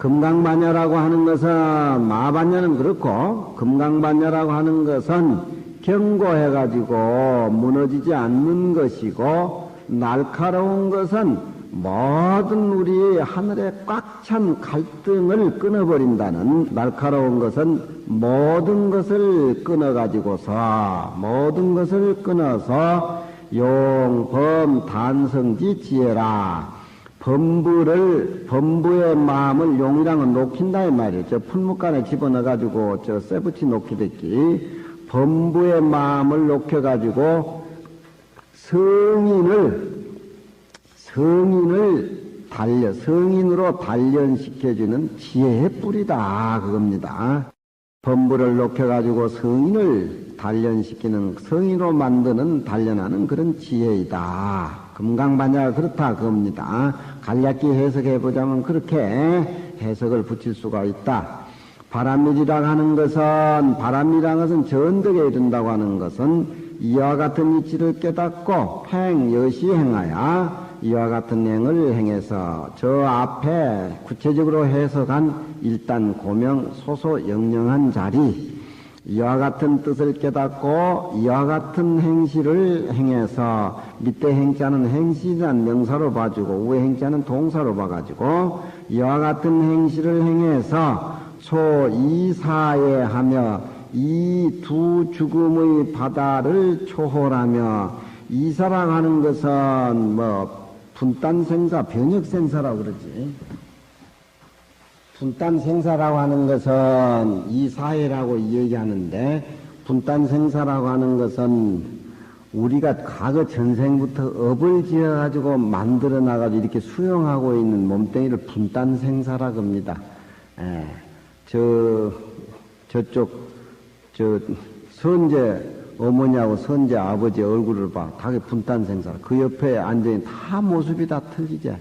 금강반야라고 하는 것은, 마반야는 그렇고, 금강반야라고 하는 것은 견고해가지고 무너지지 않는 것이고, 날카로운 것은 모든 우리 하늘에 꽉 찬 갈등을 끊어버린다는, 날카로운 것은 모든 것을 끊어가지고서, 모든 것을 끊어서 용, 범, 단성지 지혜라. 범부의 마음을 용이란 건 녹힌다 이 말이에요. 저 풀무간에 집어넣어가지고 저 쇠붙이 녹히듯이 범부의 마음을 녹여가지고 성인으로 단련시켜주는 지혜의 뿌리다 그겁니다. 범부를 녹여가지고 성인을 단련시키는, 성인으로 만드는, 단련하는 그런 지혜이다. 금강반야가 그렇다 그겁니다. 간략히 해석해보자면 그렇게 해석을 붙일 수가 있다. 바람일이라고 하는 것은 전덕에 이른다고 하는 것은 이와 같은 이치를 깨닫고 여시 행하여 이와 같은 행을 행해서 저 앞에 구체적으로 해석한 일단 고명 소소 영영한 자리, 이와 같은 뜻을 깨닫고 이와 같은 행시를 행해서, 밑에 행자는 행시란 명사로 봐주고 위에 행자는 동사로 봐가지고 이와 같은 행시를 행해서 초이사에 하며 이 두 죽음의 바다를 초월하며, 이사라고 하는 것은 분단생사, 변혁생사라고 그러지. 분단생사라고 하는 것은 이 사회라고 얘기하는데, 분단생사라고 하는 것은 우리가 과거 전생부터 업을 지어가지고 만들어나가지고 이렇게 수용하고 있는 몸뚱이를 분단생사라고 합니다. 선제 어머니하고 선제 아버지 얼굴을 봐. 다 분단생사. 그 옆에 앉아있는 다 모습이 다 틀리지.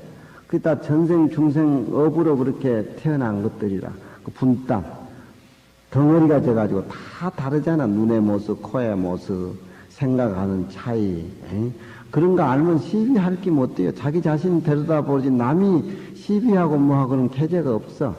그게 다 전생, 중생 업으로 그렇게 태어난 것들이라. 그 분단. 덩어리가 져가지고 다 다르잖아. 눈의 모습, 코의 모습, 생각하는 차이. 그런 거 알면 시비할 게 못 돼요. 자기 자신 데려다보지 남이 시비하고 뭐하고는 계제가 없어.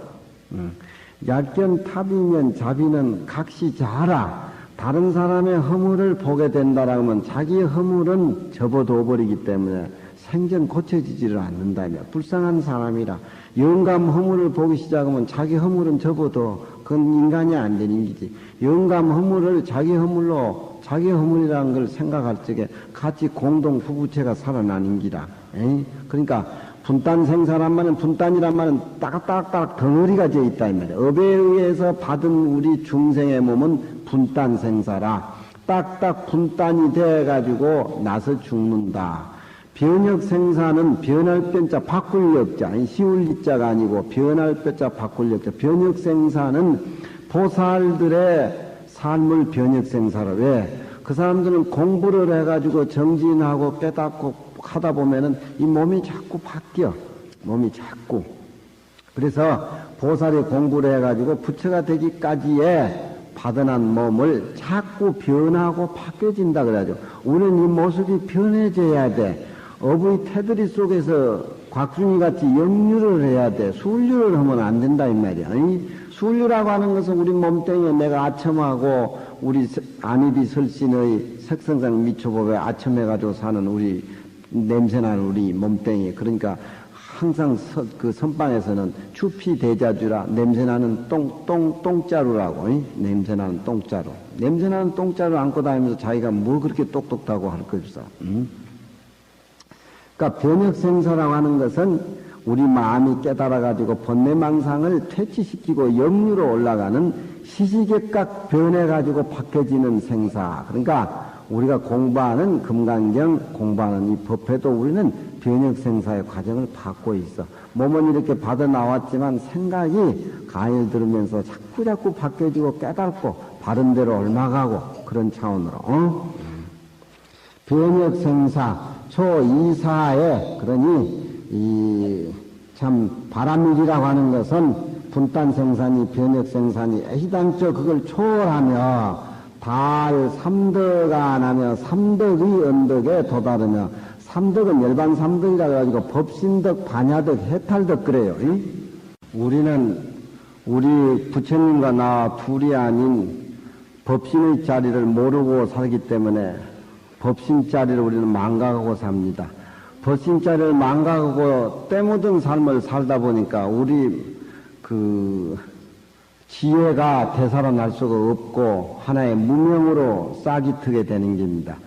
약견 탑이면 자비는 각시 자라. 다른 사람의 허물을 보게 된다라고 하면 자기의 허물은 접어둬버리기 때문에 생전 고쳐지지를 않는다며. 불쌍한 사람이라. 영감 허물을 보기 시작하면 자기 허물은 접어도 그건 인간이 안 되는 일이지. 영감 허물을 자기 허물로, 자기 허물이라는 걸 생각할 적에 같이 공동 부부체가 살아나는 기라. 그러니까 분단생사란 말은, 분단이란 말은 따닥따닥 덩어리가 져 있다 이 말이야. 업에 의해서 받은 우리 중생의 몸은 분단생사라. 딱딱 분단이 돼가지고 나서 죽는다. 변혁생사는 변할 변자 바꿀 역자, 시울 리자가 아니고 변할 변자 바꿀 역자. 변혁생사는 보살들의 삶을 변혁생사라. 왜? 그 사람들은 공부를 해가지고 정진하고 깨닫고 하다 보면은 이 몸이 자꾸 바뀌어. 몸이 자꾸. 그래서 보살이 공부를 해가지고 부처가 되기까지에 받아난 몸을 자꾸 변하고 바뀌어진다 그래야죠. 우리는 이 모습이 변해져야 돼. 업의 테두리 속에서 곽순이 같이 역류를 해야 돼. 수울류를 하면 안 된다 이 말이야. 수울류라고 하는 것은 우리 몸뚱이에 내가 아첨하고 우리 안입이 설신의 색성상 미초법에 아첨해가지고 사는 우리 냄새나는 우리 몸뚱이. 그러니까 항상 그 선방에서는 추피대자주라, 냄새나는 똥자루라고. 냄새나는 똥자루. 냄새나는 똥자루 안고 다니면서 자기가 뭐 그렇게 똑똑하고 할 거 없어. 그러니까 변혁생사라고 하는 것은 우리 마음이 깨달아가지고 본내망상을 퇴치시키고 역류로 올라가는 시시각각 변해가지고 바뀌어지는 생사. 그러니까 우리가 공부하는 금강경, 공부하는 이 법회도 우리는 변혁생사의 과정을 받고 있어. 몸은 이렇게 받아 나왔지만 생각이 강의를 들으면서 자꾸 바뀌어지고 깨닫고 바른 대로 옮아가고 그런 차원으로. 변혁생사, 초이사에, 그러니 참 바람일이라고 하는 것은 분단생산이 변혁생산이 애시당초 그걸 초월하며 달 삼덕아 나며 삼덕의 언덕에 도달하며, 삼덕은 열반 삼덕이라 해가지고 법신덕, 반야덕, 해탈덕 그래요. 우리 부처님과 나 둘이 아닌 법신의 자리를 모르고 살기 때문에 법신 자리를 우리는 망각하고 삽니다. 법신 자리를 망각하고 때묻은 삶을 살다 보니까 우리 지혜가 되살아날 수가 없고 하나의 무명으로 싹이 트게 되는 겁니다.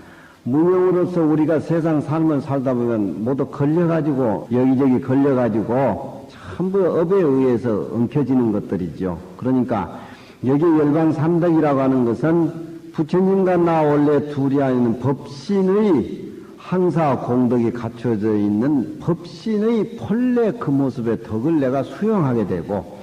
무명으로서 우리가 세상 삶을 살다 보면 모두 걸려가지고 여기저기 걸려가지고 전부 업에 의해서 엉켜지는 것들이죠. 그러니까 여기 열반삼덕이라고 하는 것은 부처님과 나 원래 둘이 아닌 법신의 항사 공덕이 갖춰져 있는 법신의 본래 그 모습의 덕을 내가 수용하게 되고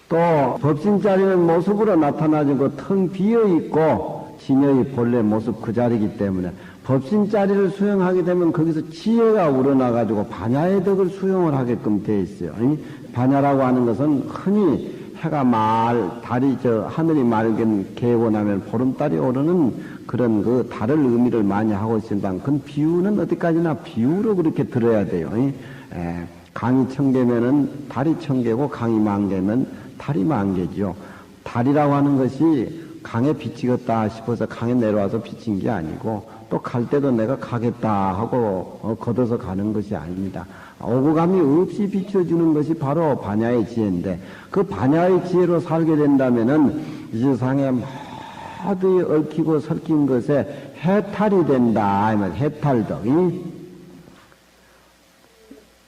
또 법신 자리는 모습으로 나타나지고 텅 비어있고 진여의 본래 모습 그 자리이기 때문에 법신 자리를 수용하게 되면 거기서 지혜가 우러나가지고 반야의 덕을 수용을 하게끔 되어 있어요. 반야라고 하는 것은 흔히 해가 하늘이 맑은 개고 나면 보름달이 오르는 그런 그 달을 의미를 많이 하고 있습니다. 그건 비유는 어디까지나 비유로 그렇게 들어야 돼요. 강이 천개면은 달이 천개고 강이 만개면 달이 만개죠. 달이라고 하는 것이 강에 비치겠다 싶어서 강에 내려와서 비친 게 아니고 또 갈 때도 내가 가겠다 하고 걷어서 가는 것이 아닙니다. 오고 감이 없이 비춰주는 것이 바로 반야의 지혜인데 그 반야의 지혜로 살게 된다면은 이 세상에 모두 얽히고 설킨 것에 해탈이 된다. 해탈덕.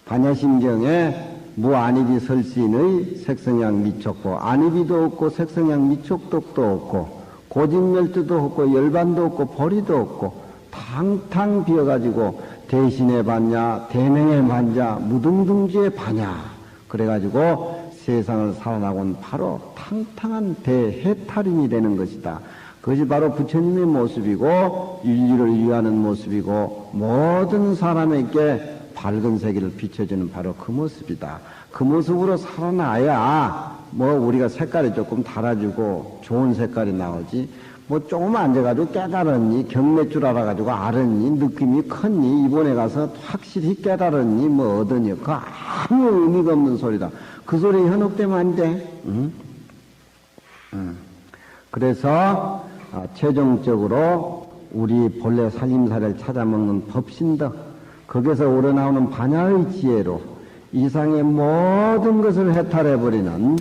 반야심경에 무안입이 설신의 색성양 미촉고 안입이도 없고 색성양 미촉덕도 없고 고진멸주도 없고 열반도 없고 보리도 없고 탕탕 비어가지고 대신의 반야 대명의 반야 무등등지의 반야 그래가지고 세상을 살아나고는 바로 탕탕한 대해탈인이 되는 것이다. 그것이 바로 부처님의 모습이고 인류를 위하는 모습이고 모든 사람에게 밝은 세계를 비춰주는 바로 그 모습이다. 그 모습으로 살아나야 우리가 색깔이 조금 달아주고 좋은 색깔이 나오지 조금 앉아가지고 깨달았니 경례줄 알아가지고 알았니 느낌이 컸니 이번에 가서 확실히 깨달았니 얻으니 그 아무 의미가 없는 소리다. 그 소리 현혹되면 안 돼. 그래서 최종적으로 우리 본래 살림살이를 찾아먹는 법신덕 거기서 우러나오는 반야의 지혜로 이상의 모든 것을 해탈해버리는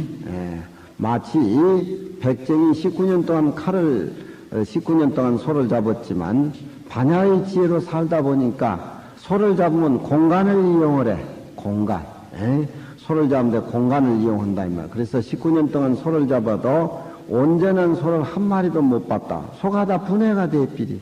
마치 백정이 19년 동안 19년 동안 소를 잡았지만 반야의 지혜로 살다 보니까 소를 잡으면 공간을 이용을 해. 공간. 소를 잡는데 공간을 이용한다 이 말. 그래서 19년 동안 소를 잡아도 온전한 소를 한 마리도 못 봤다. 소가 다 분해가 돼버리.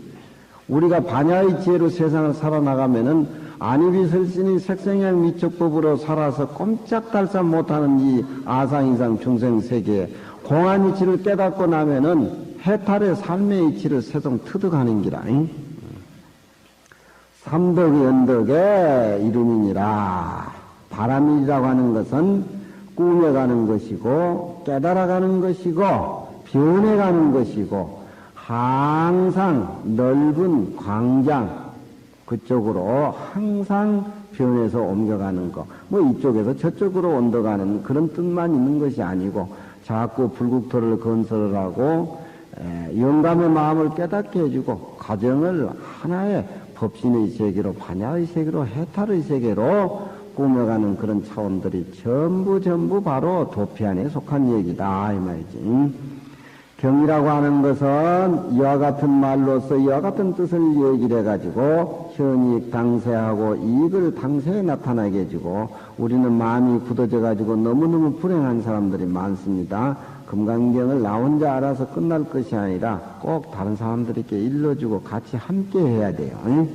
우리가 반야의 지혜로 세상을 살아나가면은 안입이설신이 색성양 미촉법으로 살아서 꼼짝달싹 못하는 이 아상이상 중생세계에 공안 이치를 깨닫고 나면은 해탈의 삶의 이치를 세동 터득하는 기라. 삼덕이 언덕의 이름이니라. 바람이라고 하는 것은 꾸며가는 것이고 깨달아가는 것이고 변해가는 것이고 항상 넓은 광장 그쪽으로 항상 변해서 옮겨가는 거. 이쪽에서 저쪽으로 옮겨가는 그런 뜻만 있는 것이 아니고 자꾸 불국토를 건설을 하고 영감의 마음을 깨닫게 해주고 가정을 하나의 법신의 세계로 반야의 세계로 해탈의 세계로 꾸며가는 그런 차원들이 전부 바로 도피 안에 속한 얘기다 이 말이지. 경이라고 하는 것은 이와 같은 말로서 이와 같은 뜻을 얘기를 해가지고 현이익 당세하고 이익을 당세에 나타나게 해주고 우리는 마음이 굳어져가지고 너무너무 불행한 사람들이 많습니다. 금강경을 나 혼자 알아서 끝날 것이 아니라 꼭 다른 사람들에게 일러주고 같이 함께 해야 돼요.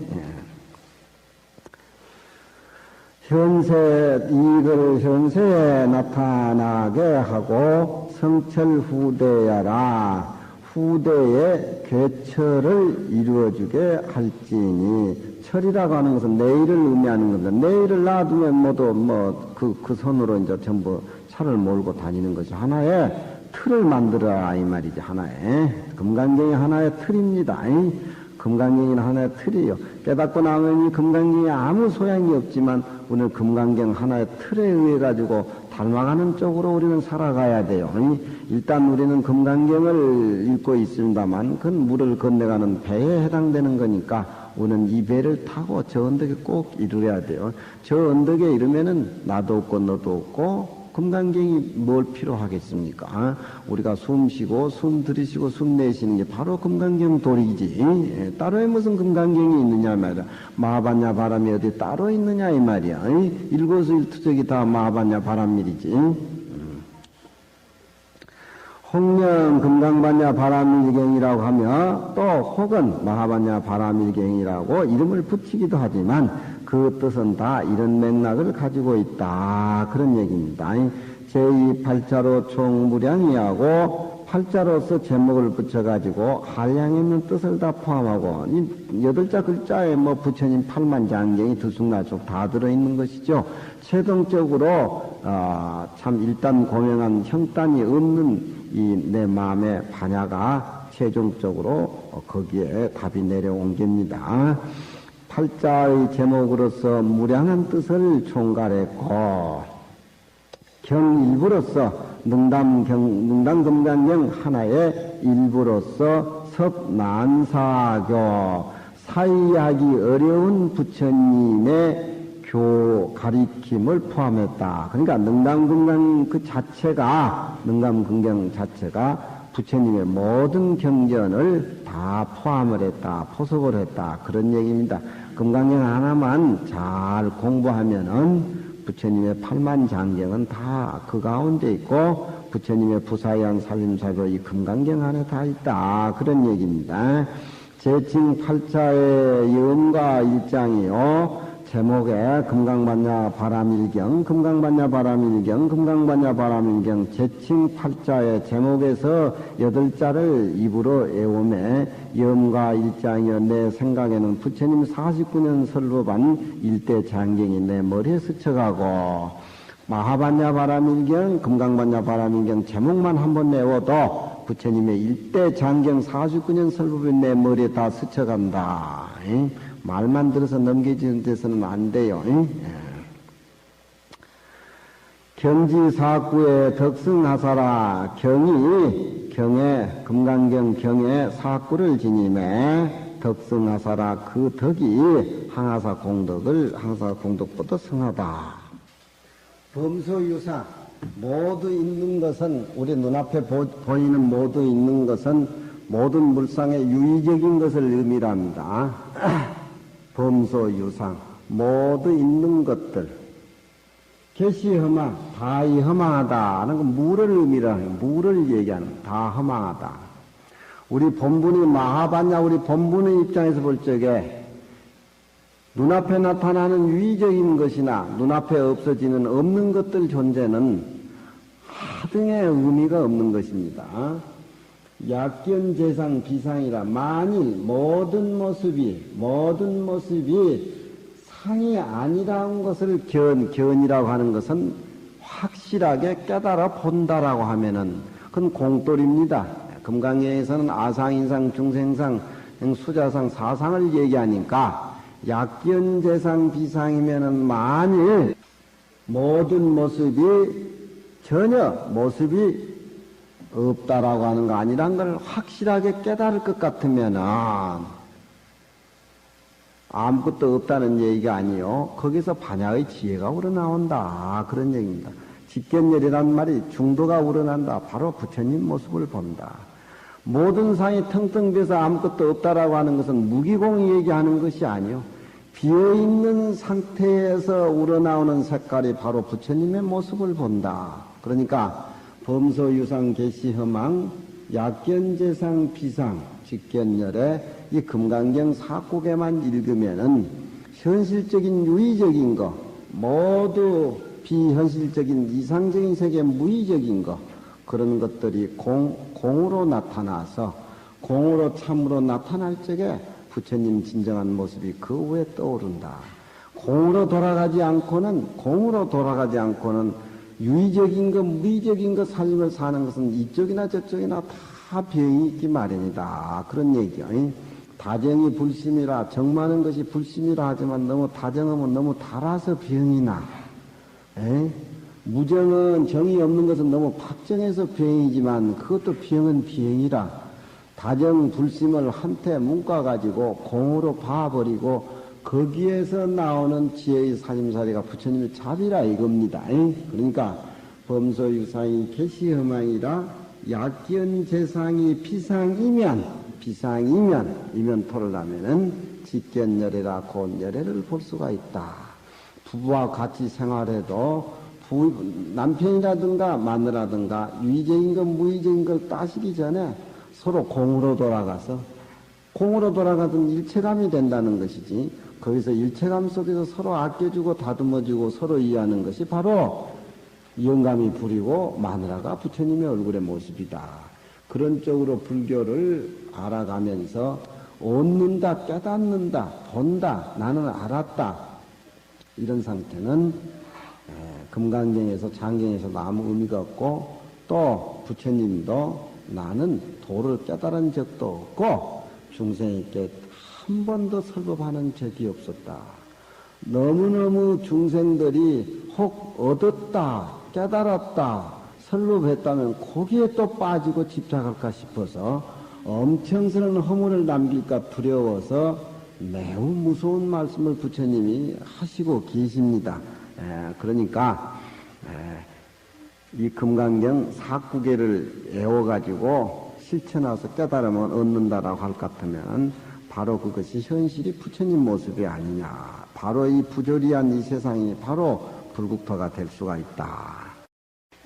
이익을 현세에 나타나게 하고 성철 후대야라. 후대에 괴철을 이루어주게 할지니 철이라고 하는 것은 내일을 의미하는 겁니다. 내일을 놔두면 모두 그 손으로 이제 전부 차를 몰고 다니는 것이 하나의 틀을 만들어라 이 말이지. 하나의 금강경이 하나의 틀입니다. 금강경은 하나의 틀이에요. 깨닫고 나면 이 금강경이 아무 소양이 없지만 오늘 금강경 하나의 틀에 의해 가지고 닮아가는 쪽으로 우리는 살아가야 돼요. 일단 우리는 금강경을 읽고 있습니다만 그건 물을 건너가는 배에 해당되는 거니까 우리는 이 배를 타고 저 언덕에 꼭 이르러야 돼요. 저 언덕에 이르면은 나도 없고 너도 없고 금강경이 뭘 필요하겠습니까? 우리가 숨 쉬고 숨 들이쉬고 숨 내쉬는 게 바로 금강경 도리지. 따로에 무슨 금강경이 있느냐 말이야. 마하반야 바람이 어디 따로 있느냐 이 말이야. 일거수일투족이 다 마하반야 바람일이지. 홍령 금강반야 바람일경이라고 하며 또 혹은 마하반야 바람일경이라고 이름을 붙이기도 하지만 그 뜻은 다 이런 맥락을 가지고 있다. 그런 얘기입니다. 제2팔자로 총무량이하고 팔자로서 제목을 붙여가지고 한량에 있는 뜻을 다 포함하고 이 8자 글자에 뭐 부처님 팔만장경이 들쑥날쑥 다 들어있는 것이죠. 최종적으로 참 일단 공명한 형단이 없는 이 내 마음의 반야가 최종적으로 거기에 답이 내려온 겁니다. 팔자의 제목으로서 무량한 뜻을 총괄했고 경 일부로서 능담금강경 하나의 일부로서 섭난사교 사이하기 어려운 부처님의 가리킴을 포함했다. 그러니까 능담금강 그 자체가 능담금경 자체가 부처님의 모든 경전을 다 포함을 했다, 포석을 했다 그런 얘기입니다. 금강경 하나만 잘 공부하면은 부처님의 팔만장경은 다 그 가운데 있고 부처님의 부사양 살림사교 이 금강경 안에 다 있다 그런 얘기입니다. 제칭 8차의 염가 일장이요. 제목에 금강반야 바람일경, 금강반야 바람일경, 금강반야 바람일경 제칭 8자의 제목에서 8자를 입으로 애우매 염가 일장이여 내 생각에는 부처님 49년 설법한 일대 장경이 내 머리에 스쳐가고 마하반야 바람일경, 금강반야 바람일경 제목만 한번 내워도 부처님의 일대 장경 49년 설법이 내 머리에 다 스쳐간다. 말만 들어서 넘겨지는 데서는 안 돼요. 경지사구에 덕승하사라 경에 금강경 경에 사구를 지님해 덕승하사라 그 덕이 항하사 공덕보다 승하다. 범소유사 모두 있는 것은 우리 눈앞에 보이는 모두 있는 것은 모든 물상의 유의적인 것을 의미합니다. 범소유상 모두 있는 것들 개시허망 다이 허망하다 하는 건 무를 의미하는 무를 얘기하는 다 허망하다. 우리 본분이 마하반야 우리 본분의 입장에서 볼 적에 눈앞에 나타나는 유의적인 것이나 눈앞에 없어지는 없는 것들 존재는 하등의 의미가 없는 것입니다. 약견재상 비상이라 만일 모든 모습이 상이 아니라는 것을 견이라고 하는 것은 확실하게 깨달아 본다라고 하면은 그건 공돌입니다. 금강경에서는 아상인상, 중생상, 수자상, 사상을 얘기하니까 약견재상 비상이면은 만일 모든 모습이 전혀 모습이 없다라고 하는 거 아니란 걸 확실하게 깨달을 것 같으면은 아무것도 없다는 얘기가 아니요. 거기서 반야의 지혜가 우러나온다. 그런 얘기입니다. 직견열이란 말이 중도가 우러난다. 바로 부처님 모습을 본다. 모든 상이 텅텅 비어서 아무것도 없다라고 하는 것은 무기공이 얘기하는 것이 아니요. 비어있는 상태에서 우러나오는 색깔이 바로 부처님의 모습을 본다. 그러니까 범소유상 개시허망 약견재상 비상 직견열에 이 금강경 사국에만 읽으면은 현실적인 유의적인 거 모두 비현실적인 이상적인 세계 무의적인 거 그런 것들이 공으로 나타나서 공으로 참으로 나타날 적에 부처님 진정한 모습이 그 후에 떠오른다. 공으로 돌아가지 않고는 유의적인 것, 무의적인 것 삶을 사는 것은 이쪽이나 저쪽이나 다 병이 있기 마련이다. 그런 얘기요. 다정이 불심이라, 정 많은 것이 불심이라 하지만 너무 다정하면 너무 달아서 병이 나. 무정은 정이 없는 것은 너무 박정해서 병이지만 그것도 병은 병이라. 다정 불심을 한테 묶어가지고 공으로 봐버리고 거기에서 나오는 지혜의 살림살이가 부처님의 자비라 이겁니다. 그러니까 범소유상이 개시허망이라 약견 재상이 비상이면 이면토를 하면은 직견열애라 곤열애를 볼 수가 있다. 부부와 같이 생활해도 남편이라든가 마누라든가 유의적인 것 무의적인 걸 따시기 전에 서로 공으로 돌아가서 공으로 돌아가던 일체감이 된다는 것이지. 거기서 일체감 속에서 서로 아껴주고 다듬어주고 서로 이해하는 것이 바로 영감이 부리고 마누라가 부처님의 얼굴의 모습이다. 그런 쪽으로 불교를 알아가면서 얻는다, 깨닫는다, 본다, 나는 알았다. 이런 상태는 금강경에서 장경에서도 아무 의미가 없고 또 부처님도 나는 도를 깨달은 적도 없고 중생에게 한 번도 설법하는 적이 없었다. 너무너무 중생들이 혹 얻었다, 깨달았다, 설법했다면 거기에 또 빠지고 집착할까 싶어서 엄청스러운 허물을 남길까 두려워서 매우 무서운 말씀을 부처님이 하시고 계십니다. 그러니까 이 금강경 4구계를 애워가지고 실천해서 깨달으면 얻는다라고 할 것 같으면 바로 그것이 현실이 부처님 모습이 아니냐. 바로 이 부조리한 이 세상이 바로 불국토가 될 수가 있다.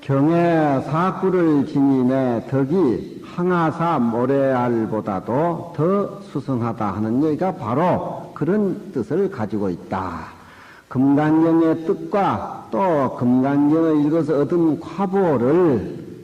경에 4구를 지님의 덕이 항아사 모래알보다도 더 수승하다 하는 얘기가 바로 그런 뜻을 가지고 있다. 금강경의 뜻과 또 금강경을 읽어서 얻은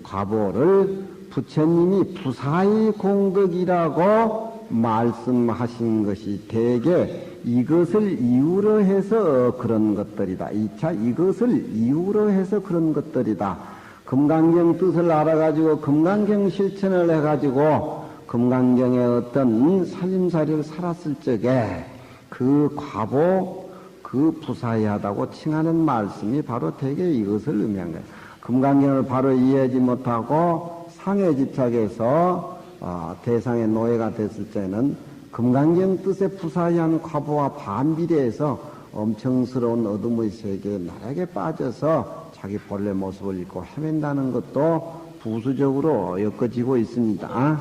과보를 부처님이 부사의 공덕이라고 말씀하신 것이 대개 이것을 이유로 해서 그런 것들이다. 2차 이것을 이유로 해서 그런 것들이다. 금강경 뜻을 알아가지고 금강경 실천을 해가지고 금강경의 어떤 살림살이를 살았을 적에 그 과보 그 부사의하다고 칭하는 말씀이 바로 대개 이것을 의미한 거예요. 금강경을 바로 이해하지 못하고 상에 집착해서 대상의 노예가 됐을 때는 금강경 뜻의 부사의한 과보와 반비례해서 엄청스러운 어둠의 세계에 나락에 빠져서 자기 본래 모습을 잃고 헤맨다는 것도 부수적으로 엮어지고 있습니다.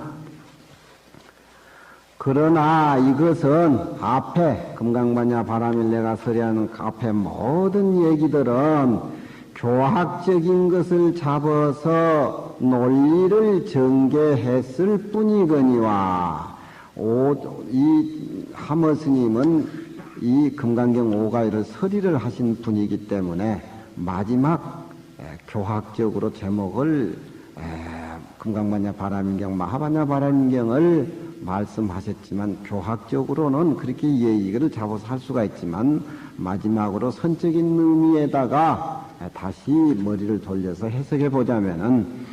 그러나 이것은 앞에 금강반야 바라밀레가 서리하는 앞에 모든 얘기들은 교학적인 것을 잡아서 논리를 전개했을 뿐이거니와 이 하머 스님은 이 금강경 5가위를 서리를 하신 분이기 때문에 마지막 교학적으로 제목을 금강반야 바라밀경 마하반야 바라밀경을 말씀하셨지만 교학적으로는 그렇게 얘기를 잡아서 할 수가 있지만 마지막으로 선적인 의미에다가 다시 머리를 돌려서 해석해 보자면은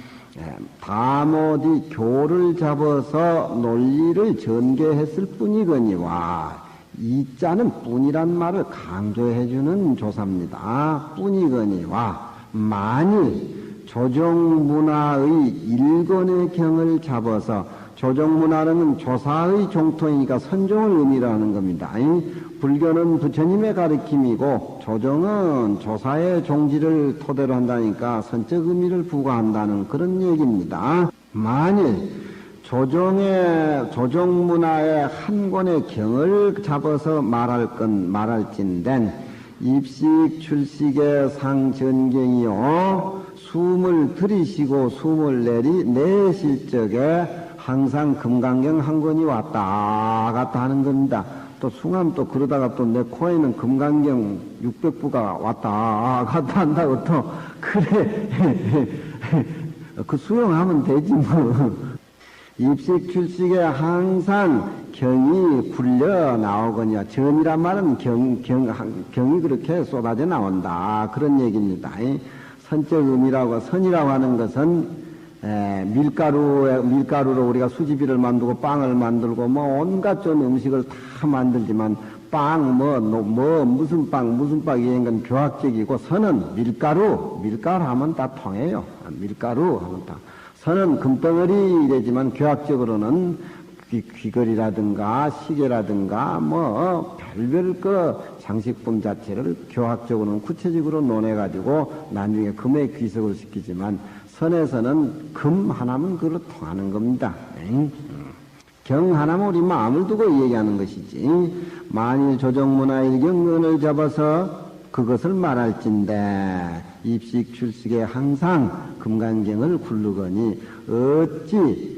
다모디 교를 잡아서 논리를 전개했을 뿐이거니와 이자는 뿐이란 말을 강조해 주는 조사입니다. 뿐이거니와 만일 조정문화의 일권의 경을 잡아서 조정문화는 조사의 종통이니까 선종을 의미하는 겁니다. 불교는 부처님의 가르침이고 조정은 조사의 종지를 토대로 한다니까 선적 의미를 부과한다는 그런 얘기입니다. 만일 조정문화의 한 권의 경을 잡아서 말할진된 입식 출식의 상전경이요 숨을 들이쉬고 숨을 내쉴 적에 항상 금강경 한 권이 왔다 갔다 하는 겁니다. 또 숭함 또 그러다가 또 내 코에는 금강경 600부가 왔다 갔다 한다고 또 그래 그 수용하면 되지 뭐. 입식 출식에 항상 경이 굴려 나오거니와 전이란 말은 경이 그렇게 쏟아져 나온다 그런 얘기입니다. 선적 의미라고 선이라고 하는 것은 밀가루로 우리가 수제비를 만들고 빵을 만들고 뭐 온갖 좋은 음식을 다 만들지만 빵, 무슨 빵, 이런 건 교학적이고 선은 밀가루 하면 다 통해요. 밀가루 하면 다. 선은 금덩어리 이래지만 교학적으로는 귀걸이라든가 시계라든가 뭐 별별 그 장식품 자체를 교학적으로는 구체적으로 논해가지고 나중에 금의 귀석을 시키지만 선에서는 금 하나면 그걸로 통하는 겁니다. 경 하나면 우리 마음을 두고 얘기하는 것이지. 만일 조정문화 일경론을 잡아서 그것을 말할진대 입식 출식에 항상 금강경을 굴르거니 어찌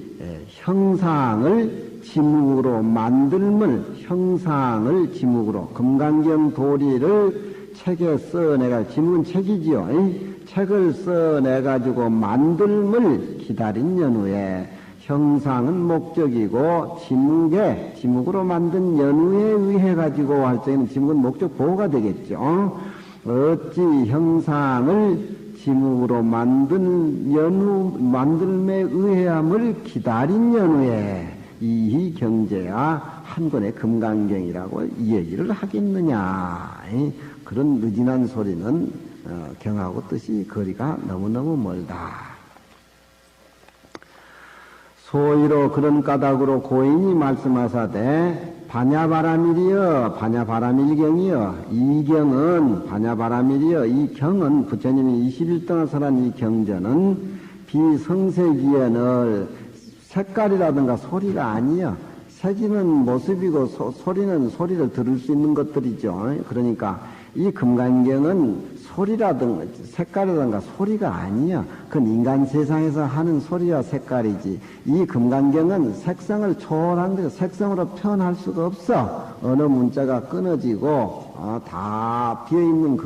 형상을 지묵으로 만들물 형상을 지묵으로 금강경 도리를 책에 써내가 지묵은 책이지요. 책을 써내가지고 만들물 기다린 연후에 형상은 목적이고 지묵으로 만든 연후에 의해 가지고 할 때는 지묵은 목적 보호가 되겠죠. 어찌 형상을 지묵으로 만들매 의해함을 기다린 연후에 이 경제야 한 권의 금강경이라고 이 얘기를 하겠느냐. 그런 느진한 소리는 경하고 뜻이 거리가 너무너무 멀다. 소위로 그런 까닭으로 고인이 말씀하사되 반야바라밀경이여 이 경은 반야바라밀이여 이 경은 부처님이 21동안 설한 이 경전은 비성색이연을 색깔이라든가 소리가 아니여 색이는 모습이고 소리는 소리를 들을 수 있는 것들이죠. 그러니까 이 금강경은 소리라든가 색깔이라든가 소리가 아니야. 그건 인간 세상에서 하는 소리와 색깔이지. 이 금강경은 색상을 초월한 데서 색성으로 표현할 수가 없어. 어느 문자가 끊어지고 다 비어있는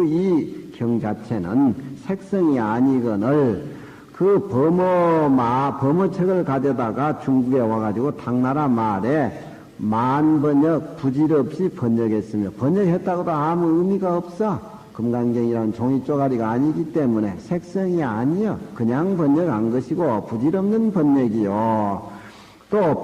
이 경 자체는 색성이 아니거늘 그 범어책을 가져다가 중국에 와가지고 당나라 말에 만번역 부질없이 번역했으며 번역했다고도 아무 의미가 없어. 금강경이라는 종이 쪼가리가 아니기 때문에 색성이 아니여. 그냥 번역한 것이고 부질없는 번역이요. 또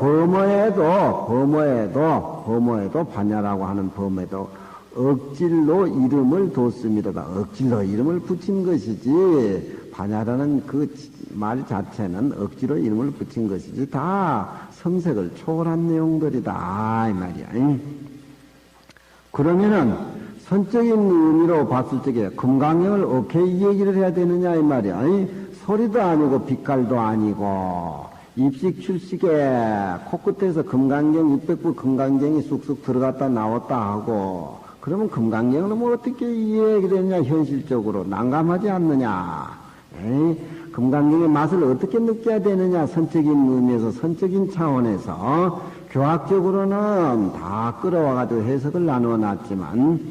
범어에도 반야라고 하는 범에도 억질로 이름을 뒀습니다. 억질로 이름을 붙인 것이지 반야라는 그 말 자체는 억지로 이름을 붙인 것이지 다 성색을 초월한 내용들이다 이 말이야. 그러면은 선적인 의미로 봤을 적에 금강경을 어떻게 얘기를 해야 되느냐 이 말이야. 소리도 아니고 빛깔도 아니고 입식 출식에 코끝에서 금강경 600부 금강경이 쑥쑥 들어갔다 나왔다 하고 그러면 금강경을 뭐 어떻게 이해하게 되느냐 현실적으로 난감하지 않느냐. 금강경의 맛을 어떻게 느껴야 되느냐 선적인 의미에서 선적인 차원에서 교학적으로는 다 끌어와가지고 해석을 나누어 놨지만